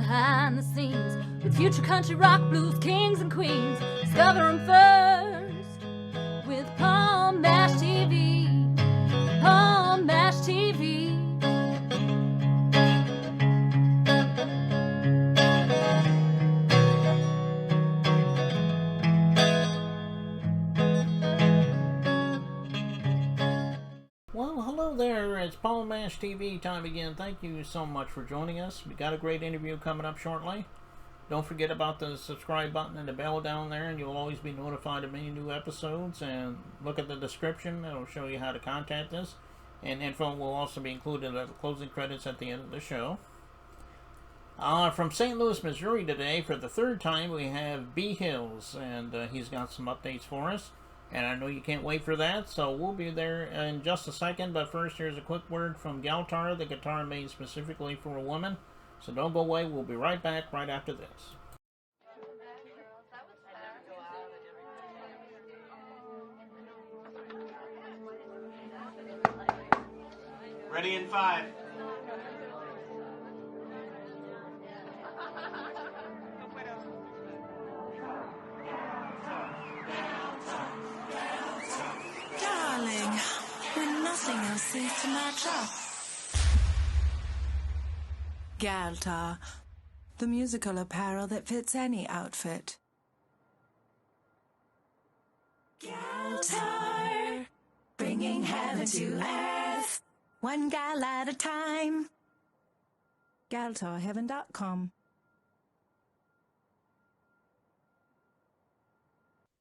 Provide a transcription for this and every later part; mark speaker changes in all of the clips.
Speaker 1: behind the scenes with future country rock blues kings and queens. Discover them first with Palm Mash TV. Palm Mash TV.
Speaker 2: Well, hello there. It's Palm Mash TV time again. Thank you so much for joining us. We got a great interview coming up shortly. Don't forget about the subscribe button and the bell down there, and you'll always be notified of any new episodes. And look at the description. It'll show you how to contact us. And info will also be included at the closing credits at the end of the show. From St. Louis, Missouri today, for the third time, we have B Hillz, and he's got some updates for us. And I know you can't wait for that, so we'll be there in just a second. But first, here's a quick word from Galtar, the guitar made specifically for a woman. So don't go away. We'll be right back right after this.
Speaker 3: Ready in 5.
Speaker 4: Darling, when nothing else seems to match up. Galtar, the musical apparel that fits any outfit. Galtar, bringing heaven to earth, one gal at a time. GaltarHeaven.com.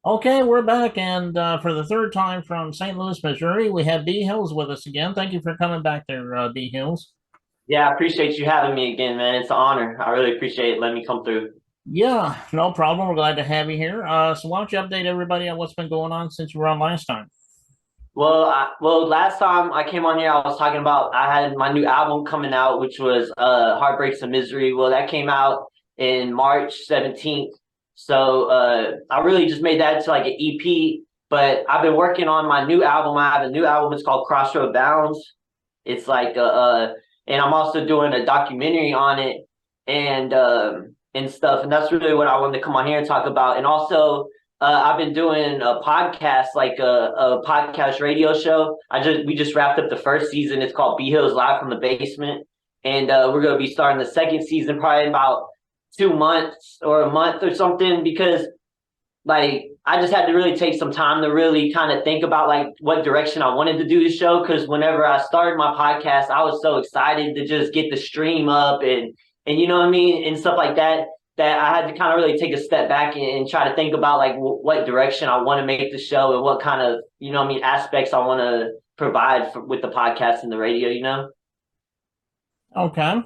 Speaker 2: Okay, we're back, and for the third time from St. Louis, Missouri, we have B Hillz with us again. Thank you for coming back there, B Hillz.
Speaker 5: Yeah, I appreciate you having me again, man. It's an honor. I really appreciate it. Letting me come through.
Speaker 2: Yeah, no problem. We're glad to have you here. So why don't you update everybody on what's been going on since you were on last time?
Speaker 5: Well, last time I came on here, I was talking about I had my new album coming out, which was Heartbreaks of Misery. Well, that came out in March 17th. So I really just made that into like an EP. But I've been working on my new album. I have a new album. It's called Crossroad Bounds. It's like and I'm also doing a documentary on it and stuff. And that's really what I wanted to come on here and talk about. And also, I've been doing a podcast, like a podcast radio show. We just wrapped up the first season. It's called B Hillz Live from the Basement. And we're going to be starting the second season probably in about 2 months or a month or something, because like I just had to really take some time to really kind of think about like what direction I wanted to do the show. Because whenever I started my podcast, I was so excited to just get the stream up and you know what I mean, and stuff like that, that I had to kind of really take a step back and try to think about like what direction I want to make the show and what kind of, you know what I mean, aspects I want to provide with the podcast and the radio, you know?
Speaker 2: Okay.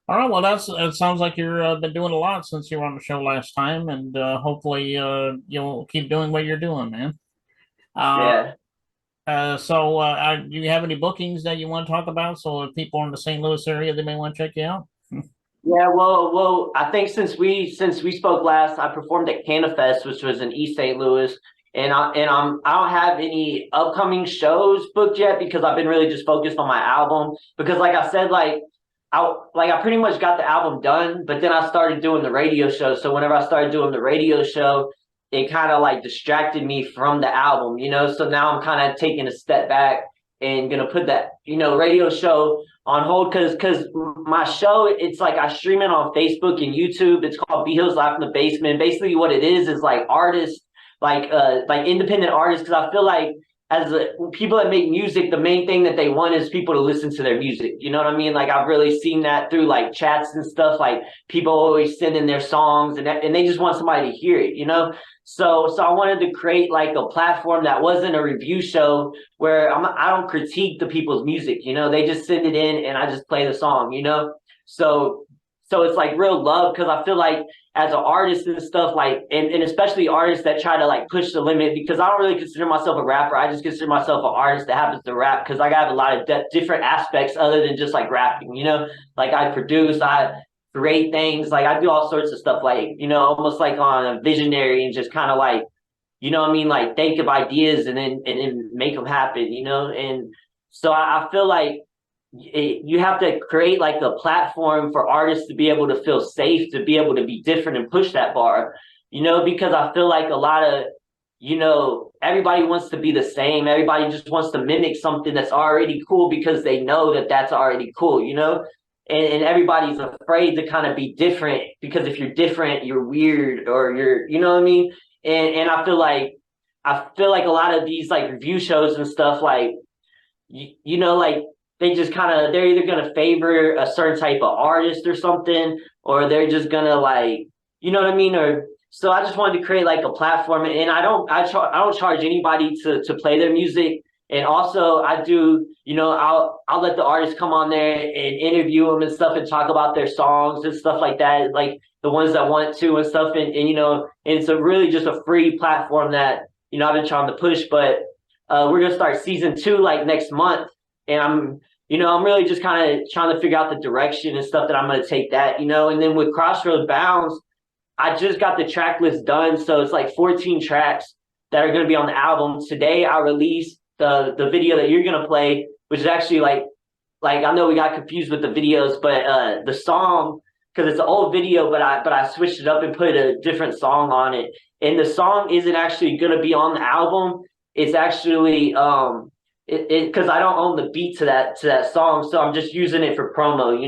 Speaker 2: All right, well, it sounds like you've been doing a lot since you were on the show last time, and hopefully you'll keep doing what you're doing, man.
Speaker 5: Yeah.
Speaker 2: So do you have any bookings that you want to talk about? So if people in the St. Louis area, they may want to check you out.
Speaker 5: Yeah, well, I think since we spoke last, I performed at CanaFest, which was in East St. Louis, and I don't have any upcoming shows booked yet because I've been really just focused on my album. Because, like I said, I pretty much got the album done, but then I started doing the radio show. So whenever I started doing the radio show, it kind of like distracted me from the album, you know? So now I'm kind of taking a step back and going to put that, you know, radio show on hold because my show, it's like I stream it on Facebook and YouTube. It's called B Hillz Live from the Basement. Basically what it is like artists, like independent artists, because I feel like people that make music, the main thing that they want is people to listen to their music. You know what I mean? Like I've really seen that through like chats and stuff. Like people always send in their songs and they just want somebody to hear it, you know? So I wanted to create like a platform that wasn't a review show where I don't critique the people's music, you know? They just send it in and I just play the song, you know? So it's like real love, because I feel like as an artist and stuff, like, and especially artists that try to like push the limit, because I don't really consider myself a rapper. I just consider myself an artist that happens to rap, because I have a lot of different aspects other than just like rapping, you know? Like I produce, I create things, like I do all sorts of stuff, like, you know, almost like on a visionary and just kind of like, you know what I mean? Like think of ideas and then make them happen, you know? And so I feel like you have to create like a platform for artists to be able to feel safe, to be able to be different and push that bar, because I feel like a lot of, everybody wants to be the same. Everybody just wants to mimic something that's already cool because they know that that's already cool, and everybody's afraid to kind of be different because if you're different, you're weird or you're, you know what I mean? And I feel like a lot of these like review shows and stuff, like, like they just kind of, they're either going to favor a certain type of artist or something, or they're just going to like, you know what I mean? Or so I just wanted to create like a platform, and I don't charge anybody to play their music. And also I do, I'll let the artists come on there and interview them and stuff and talk about their songs and stuff like that, like the ones that want to and stuff. And and it's a really just a free platform that, I've been trying to push. But we're going to start season 2 like next month. And I'm really just kind of trying to figure out the direction and stuff that I'm going to take that, and then with Crossroads Bounds, I just got the track list done. So it's like 14 tracks that are going to be on the album. Today I released the video that you're going to play, which is actually like I know we got confused with the videos, but the song, because it's an old video, but I switched it up and put a different song on it. And the song isn't actually going to be on the album. It's actually because I don't own the beat to that song, so I'm just using it for promo,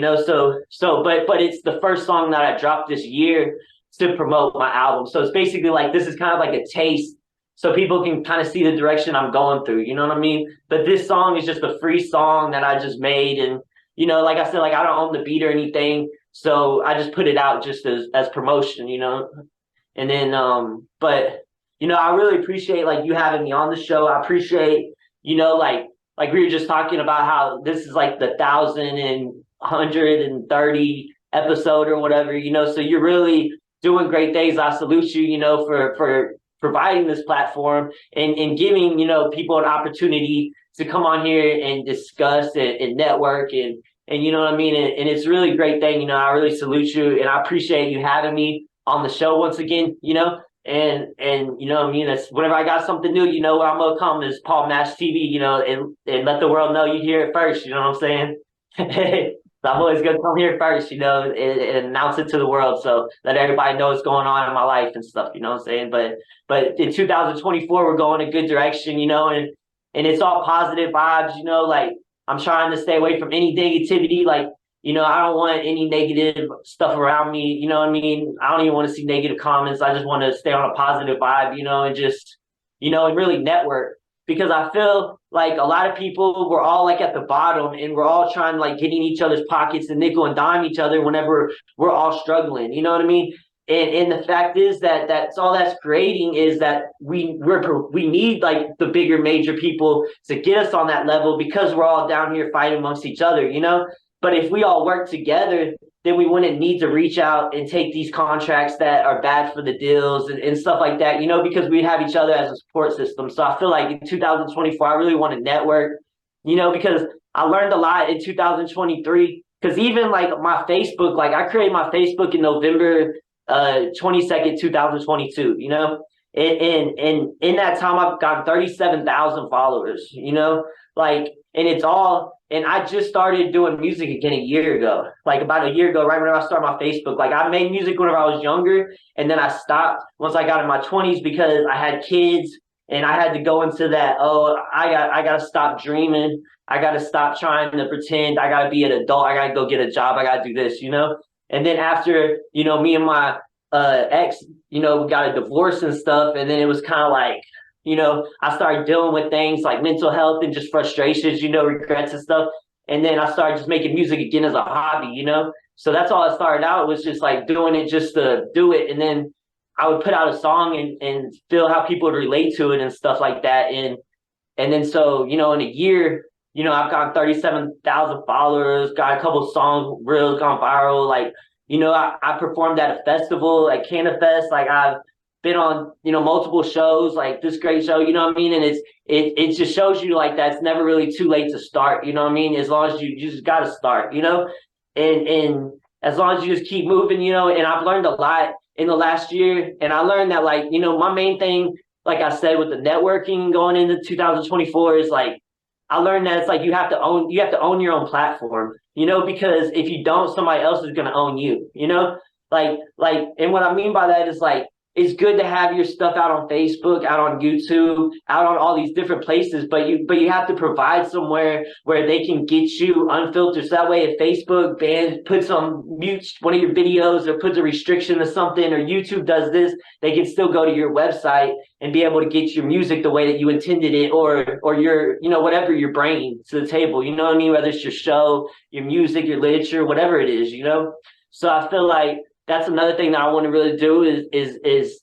Speaker 5: but it's the first song that I dropped this year to promote my album. So it's basically like, this is kind of like a taste so people can kind of see the direction I'm going through, you know what I mean? But this song is just a free song that I just made, and like I said, like I don't own the beat or anything, so I just put it out just as promotion, and then but I really appreciate like you having me on the show. I appreciate, like we were just talking about how this is like the 1,130 episode or whatever, so you're really doing great things. I salute you, for providing this platform and giving, people an opportunity to come on here and discuss and network and you know what I mean? And it's really a great thing, I really salute you, and I appreciate you having me on the show once again, and you know what I mean? That's whenever I got something new, where I'm gonna come is Paul Mash TV, and let the world know you hear it first, you know what I'm saying? So I'm always gonna come here first, and announce it to the world, so let everybody know what's going on in my life and stuff, you know what I'm saying? But in 2024 we're going a good direction, and it's all positive vibes, like I'm trying to stay away from any negativity, like, I don't want any negative stuff around me, you know what I mean? I don't even want to see negative comments. I just want to stay on a positive vibe, and just, and really network. Because I feel like a lot of people, we're all like at the bottom, and we're all trying to like get in each other's pockets and nickel and dime each other whenever we're all struggling, you know what I mean? And the fact is that's all that's creating is that we need like the bigger major people to get us on that level, because we're all down here fighting amongst each other, But if we all work together, then we wouldn't need to reach out and take these contracts that are bad for the deals and stuff like that, because we have each other as a support system. So I feel like in 2024, I really want to network, because I learned a lot in 2023, because even like my Facebook, like I created my Facebook in November 22nd, 2022, and in that time I've got 37,000 followers, like, and it's all, and I just started doing music again a year ago, like about a year ago, right whenever I started my Facebook. Like I made music whenever I was younger, and then I stopped once I got in my 20s because I had kids, and I had to go into that, I got to stop dreaming. I got to stop trying to pretend. I got to be an adult. I got to go get a job. I got to do this, And then after, me and my ex, we got a divorce and stuff, and then it was kind of like, I started dealing with things like mental health and just frustrations, regrets and stuff. And then I started just making music again as a hobby, So that's all it started out, was just like doing it just to do it. And then I would put out a song and feel how people would relate to it and stuff like that. And then so, in a year, I've got 37,000 followers, got a couple songs, reels gone viral. Like, I performed at a festival, like CannaFest. Like I've been on, multiple shows, like this great show, you know what I mean? And it just shows you like that it's never really too late to start, you know what I mean? As long as you just got to start, and as long as you just keep moving, and I've learned a lot in the last year. And I learned that, like, my main thing, like I said, with the networking going into 2024 is like, I learned that it's like you have to own your own platform, because if you don't, somebody else is gonna own you, and what I mean by that is like it's good to have your stuff out on Facebook, out on YouTube, out on all these different places, but you have to provide somewhere where they can get you unfiltered. So that way, if Facebook puts on mute one of your videos or puts a restriction to something, or YouTube does this, they can still go to your website and be able to get your music the way that you intended it, or your, whatever you're bringing to the table. You know what I mean? Whether it's your show, your music, your literature, whatever it is. So I feel like that's another thing that I want to really do is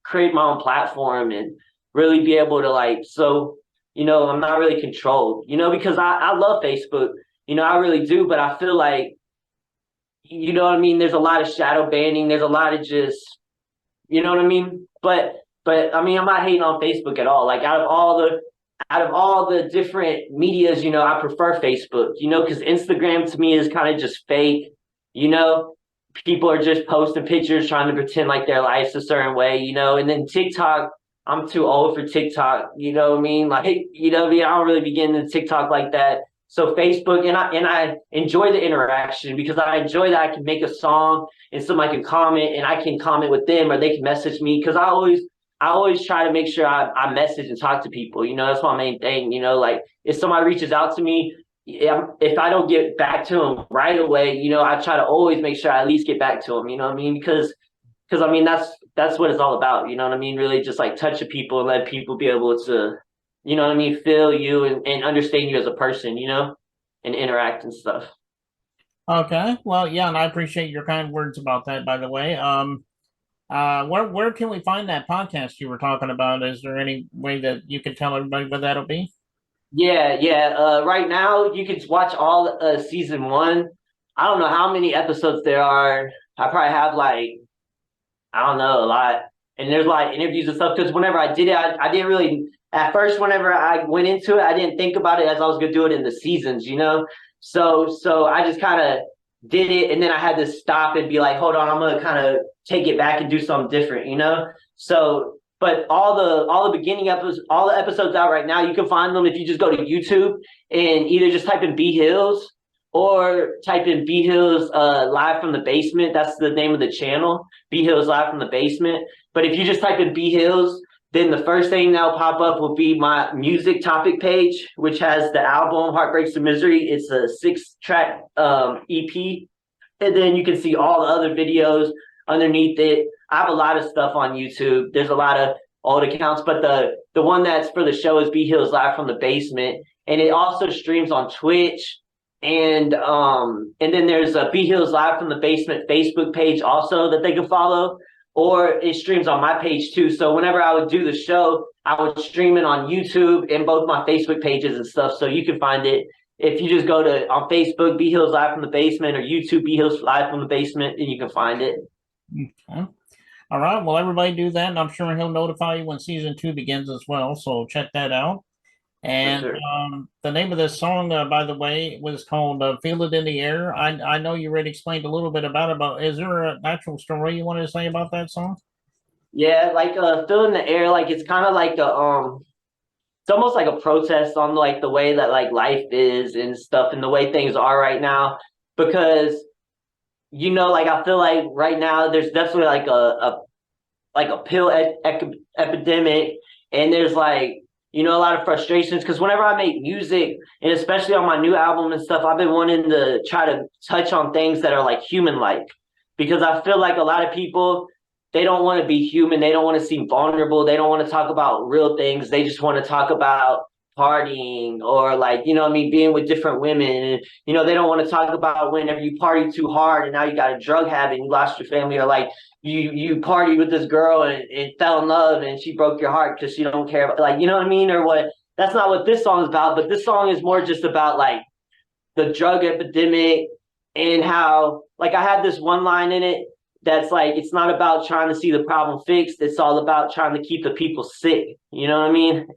Speaker 5: create my own platform and really be able to I'm not really controlled, because I love Facebook, I really do, but I feel like, what I mean, there's a lot of shadow banning, there's a lot of just, what I mean, but I mean, I'm not hating on Facebook at all. Like out of all the different medias, I prefer Facebook, because Instagram to me is kind of just fake, people are just posting pictures trying to pretend like their life's a certain way, and then TikTok, I'm too old for TikTok, you know what I mean? Like, what I mean? I don't really be getting into TikTok like that. So Facebook, and I enjoy the interaction because I enjoy that I can make a song and somebody can comment and I can comment with them or they can message me, because I always try to make sure I message and talk to people, that's my main thing, like if somebody reaches out to me, if I don't get back to them right away, I try to always make sure I at least get back to them, you know what I mean? Because I mean, that's what it's all about, you know what I mean? Really just like touching people and let people be able to, you know what I mean, feel you and understand you as a person, and interact and stuff.
Speaker 2: Okay. Well, yeah, and I appreciate your kind words about that, by the way. Where can we find that podcast you were talking about? Is there any way that you can tell everybody where that'll be?
Speaker 5: Yeah. Right now, you can watch all season 1. I don't know how many episodes there are. I probably have I don't know, a lot. And there's interviews and stuff, because whenever I did it, I didn't really, at first, whenever I went into it, I didn't think about it as I was going to do it in the seasons, So I just kind of did it, and then I had to stop and be like, hold on, I'm going to kind of take it back and do something different, So, but all the beginning episodes, all the episodes out right now, you can find them if you just go to YouTube and either just type in B Hillz or type in B Hillz Live from the Basement. That's the name of the channel, B Hillz Live from the Basement. But if you just type in B Hillz, then the first thing that'll pop up will be my music topic page, which has the album Heartbreaks and Misery. It's a 6-track EP. And then you can see all the other videos underneath it. I have a lot of stuff on YouTube. There's a lot of old accounts, but the one that's for the show is B Hillz Live from the Basement. And it also streams on Twitch. And then there's a B Hillz Live from the Basement Facebook page also that they can follow, or it streams on my page too. So whenever I would do the show, I would stream it on YouTube and both my Facebook pages and stuff. So you can find it if you just go to on Facebook, B Hillz Live from the Basement, or YouTube, B Hillz Live from the Basement, and you can find it.
Speaker 2: Okay. All right. Well, everybody do that, and I'm sure he'll notify you when season 2 begins as well. So check that out. And
Speaker 5: sure.
Speaker 2: The name of this song, by the way, was called "Feel It in the Air." I know you already explained a little bit about it, but is there an actual story you wanted to say about that song?
Speaker 5: Yeah, "Feel in the Air," it's kind of like it's almost like a protest on the way that life is and stuff and the way things are right now, because I feel like right now there's definitely a pill epidemic, and there's a lot of frustrations, because whenever I make music, and especially on my new album and stuff, I've been wanting to try to touch on things that are human-like, because I feel like a lot of people, they don't want to be human. They don't want to seem vulnerable. They don't want to talk about real things. They just want to talk about partying or being with different women. And, they don't want to talk about whenever you party too hard and now you got a drug habit and you lost your family, or you partied with this girl and fell in love and she broke your heart because she don't care about, you know what I mean? Or what, that's not what this song is about, but this song is more just about the drug epidemic, and how, I had this one line in it that's it's not about trying to see the problem fixed. It's all about trying to keep the people sick. You know what I mean?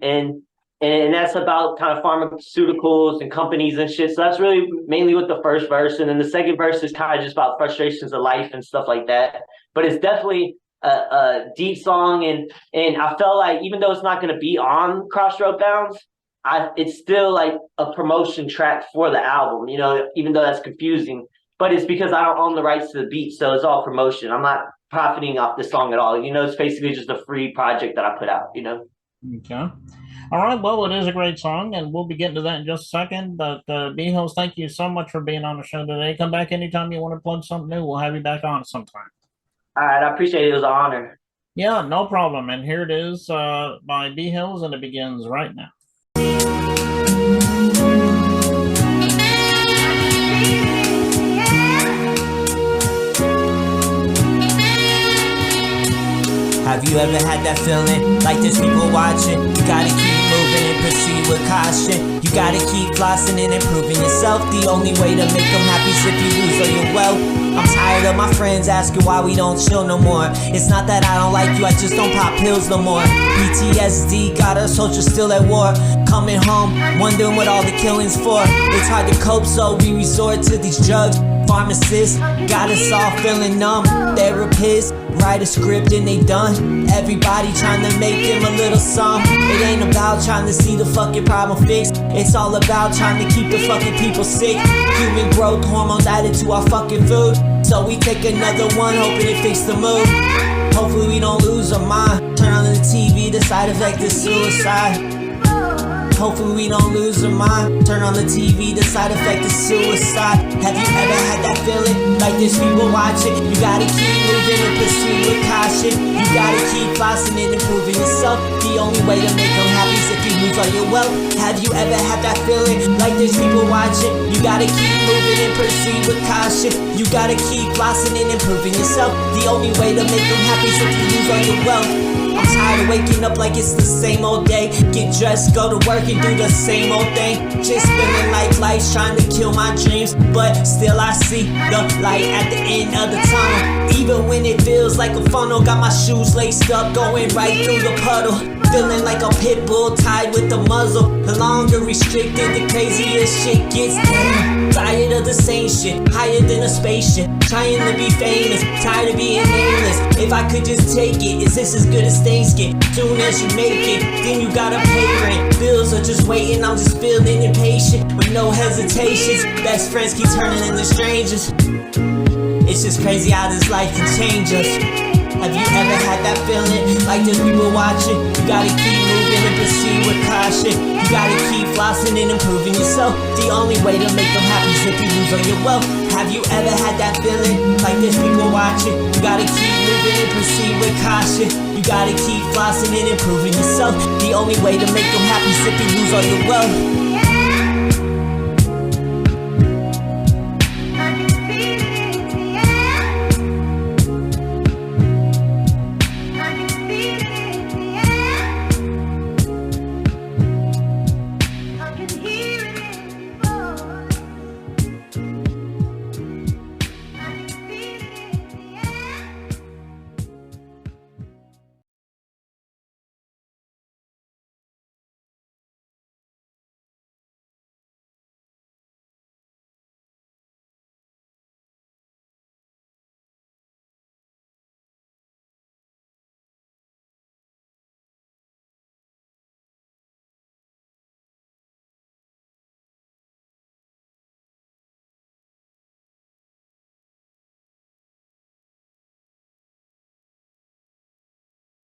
Speaker 5: And that's about kind of pharmaceuticals and companies and shit. So that's really mainly with the first verse. And then the second verse is kind of just about frustrations of life and stuff like that. But it's definitely a deep song. And I felt like, even though it's not going to be on Crossroad Bounds, it's still like a promotion track for the album, you know, even though that's confusing. But it's because I don't own the rights to the beat, so it's all promotion. I'm not profiting off this song at all. You know, it's basically just a free project that I put out, you know.
Speaker 2: Okay. All right. Well, it is a great song, and we'll be getting to that in just a second. But B Hillz, thank you so much for being on the show today. Come back anytime you want to plug something new. We'll have you back on sometime.
Speaker 5: All right, I appreciate it. It was an honor.
Speaker 2: Yeah, no problem. And here it is by B Hillz, and it begins right now.
Speaker 6: Have you ever had that feeling like there's people watching? You gotta keep moving and proceed with caution. You gotta keep flossing and improving yourself. The only way to make them happy is if you lose all your wealth. I'm tired of my friends asking why we don't chill no more. It's not that I don't like you, I just don't pop pills no more. PTSD got our soldiers still at war. Coming home, wondering what all the killing's for. It's hard to cope, so we resort to these drugs. Pharmacists got us all feeling numb. Therapists write a script and they done. Everybody trying to make them a little sum. It ain't about trying to see the fucking problem fixed. It's all about trying to keep the fucking people sick. Human growth hormones added to our fucking food. So we take another one, hoping it fixes the mood. Hopefully we don't lose our mind. Turn on the TV, the side effect is suicide. Hopefully we don't lose our mind. Turn on the TV, the side effect is suicide. Have you ever had that feeling like there's people watching? You gotta keep moving and proceed with caution. You gotta keep flossing and improving yourself. The only way to make them happy is if you lose all your wealth. Have you ever had that feeling like there's people watching? You gotta keep moving and proceed with caution. You gotta keep flossing and improving yourself. The only way to make them happy is if you lose all your wealth. I'm tired of waking up like it's the same old day. Get dressed, go to work and do the same old thing. Just feeling like life's trying to kill my dreams, but still I see the light at the end of the tunnel. Even when it feels like a funnel, got my shoes laced up, going right through the puddle. Feeling like a pit bull tied with the muzzle. The longer restricted, the crazier shit gets. Tired of the same shit, higher than a spaceship. Trying to be famous, tired of being nameless. If I could just take it, is this as good as things get? Soon as you make it, then you gotta pay rent. Bills are just waiting, I'm just feeling impatient. With no hesitations, best friends keep turning into strangers. It's just crazy how this life can change us. Have you ever had that feeling like there's people watching? You gotta keep moving and proceed with caution. You gotta keep flossing and improving yourself. The only way to make them happy is if you lose all your wealth. Have you ever had that feeling like there's people watching? You gotta keep moving and proceed with caution. You gotta keep flossing and improving yourself. The only way to make them happy is if you lose all your wealth.